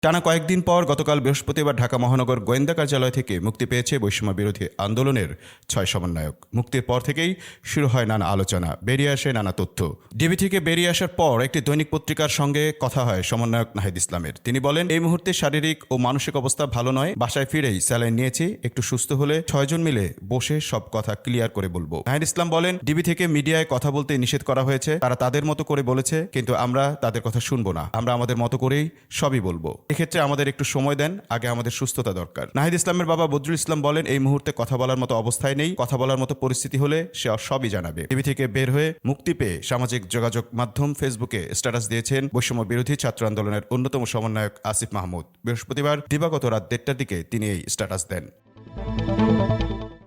টানা কয়েকদিন পর গতকাল বৃহস্পতিবার ঢাকা মহানগর গোয়েন্দা কার্যালয় থেকে মুক্তি পেয়েছে বৈষম্য বিরোধী আন্দোলনের ৬ সমন্বয়ক। মুক্তির পর থেকেই শুরু হয় নানা আলোচনা, বেরিয়ে আসে নানা তথ্য। ডিবি থেকে বেরিয়ে আসার পর একটি দৈনিক পত্রিকার সঙ্গে কথা হয় সমন্বয়ক নাহিদ ইসলামের। তিনি বলেন, এই মুহূর্তে শারীরিক ও মানসিক অবস্থা ভালো নয়, বাসায় ফিরেই স্যালাইন নিয়েছি, একটু সুস্থ হলে ৬ জন মিলে বসে সব কথা ক্লিয়ার করে বলবো। নাহিদ ইসলাম বলেন, ডিবি থেকে মিডিয়ায় কথা বলতে নিষেধ করা হয়েছে, তারা তাদের মতো করে বলেছে, কিন্তু আমরা তাদের কথা শুনবো না, আমরা আমাদের মতো করেই সবই বলবো। এক্ষেত্রে আমাদের একটু সময় দেন, আগে আমাদের সুস্থতা দরকার। নাহিদ ইসলামের বাবা বদরুল ইসলাম বলেন, এই মুহূর্তে কথা বলার মতো অবস্থায় নেই, কথা বলার মতো পরিস্থিতি হলে সে সবই জানাবে। টিভি থেকে বের হয়ে মুক্তি পেয়ে সামাজিক যোগাযোগ মাধ্যম ফেসবুকে স্ট্যাটাস দিয়েছেন বৈষম্য বিরোধী ছাত্র আন্দোলনের অন্যতম সমন্বয়ক আসিফ মাহমুদ। বৃহস্পতিবার দিবাগত রাত ১:৩০টার দিকে তিনি এই স্ট্যাটাস দেন।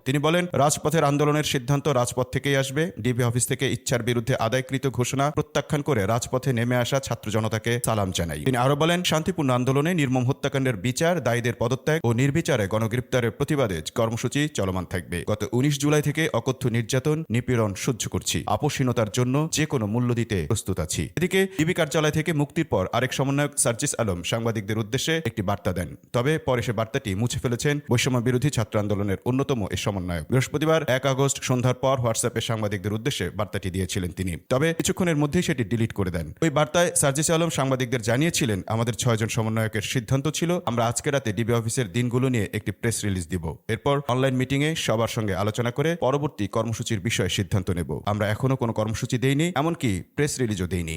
তিনি বলেন, রাজপথের আন্দোলনের সিদ্ধান্ত রাজপথ থেকেই আসবে। ডিবি অফিস থেকে ইচ্ছার বিরুদ্ধে আদায়কৃত ঘোষণা প্রত্যাখ্যান করে রাজপথে নেমে আসা ছাত্র জনতাকে সালাম জানাই। তিনি আরো বলেন, শান্তিপূর্ণ আন্দোলনে নির্মম হত্যাকাণ্ডের বিচার, দায়ীদের পদত্যাগ ও নির্বিচারে গণগ্রেপ্তারের প্রতিবাদে কর্মসূচি চলমান থাকবে। গত ১৯ জুলাই থেকে অকথ্য নির্যাতন, নিপীড়ন সহ্য করছি, আপোষহীনতার জন্য যে কোনো মূল্য দিতে প্রস্তুত আছি। এদিকে ডিবি কার্যালয় থেকে মুক্তির পর আরেক সমন্বয়ক সার্জিস আলম সাংবাদিকদের উদ্দেশ্যে একটি বার্তা দেন। তবে পরে সে বার্তাটি মুছে ফেলেছেন বৈষম্য বিরোধী ছাত্র আন্দোলনের অন্যতম সমন্বয়ক। বৃহস্পতিবার ১ আগস্ট সন্ধ্যার পর হোয়াটসঅ্যাপে সাংবাদিকদের উদ্দেশ্যে বার্তাটি দিয়েছিলেন তিনি, তবে কিছুক্ষণের মধ্যেই সেটি ডিলিট করে দেন। ওই বার্তায় সার্জিস আলম সাংবাদিকদের জানিয়েছিলেন, আমাদের ৬ জন সমন্বয়কের সিদ্ধান্ত ছিল আমরা আজকে রাতে ডিবি অফিসের দিনগুলো নিয়ে একটি প্রেস রিলিজ দিব। এরপর অনলাইন মিটিংয়ে সবার সঙ্গে আলোচনা করে পরবর্তী কর্মসূচির বিষয়ে সিদ্ধান্ত নেব। আমরা এখনো কোনো কর্মসূচি দেইনি, এমনকি প্রেস রিলিজও দেইনি।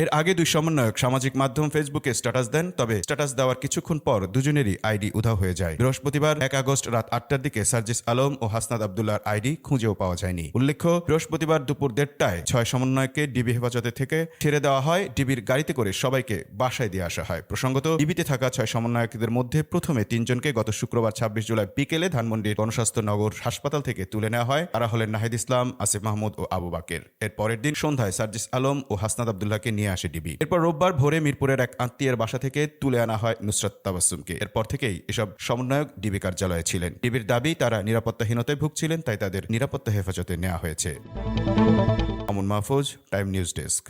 এর আগে দুই সমন্বয়ক সামাজিক মাধ্যম ফেসবুকে স্ট্যাটাস দেন, তবে স্ট্যাটাস দেওয়ার কিছুক্ষণ পর দুজনেরই আইডি উধাও হয়ে যায়। বৃহস্পতিবার ১ আগস্ট রাত ৮টার দিকে সার্জিস আলম ও হাসনাত আব্দুল্লাহর আইডি খুঁজেও পাওয়া যায়নি। উল্লেখ্য, বৃহস্পতিবার দুপুর ১:৩০টায় ৬ সমন্বয়ককে ডিবি হেফাজতে থেকে ছেড়ে দেওয়া হয়। ডিবির গাড়িতে করে সবাইকে বাসায় দিয়ে আসা হয়। প্রসঙ্গত, ডিবিতে থাকা ৬ সমন্বয়কদের মধ্যে প্রথমে ৩ জনকে গত শুক্রবার ২৬ জুলাই বিকেলে ধানমন্ডির গণস্বাস্থ্য নগর হাসপাতাল থেকে তুলে নেওয়া হয়। তারা হলেন নাহিদ ইসলাম, আসিফ মাহমুদ ও আবু বাকের। এর পরের দিন সন্ধ্যায় সার্জিস আলম ও হাসনাত আব্দুল্লাহকে নিয়ে আসে ডিবি। এরপর রোববার ভোরে মিরপুরের এক আত্মীয়ের বাসা থেকে তুলে আনা হয় নুসরাত তাবাসসুমকে। এরপর থেকেই এসব সমন্বয়ক ডিবি কার্যালয়ে ছিলেন। ডিবির দাবি, তারা নিরাপত্তাহীনতায় ভুগছিলেন, তাই তাদের নিরাপত্তা হেফাজতে নেওয়া হয়েছে। আমুন মাহফুজ, টাইম নিউজ ডেস্ক।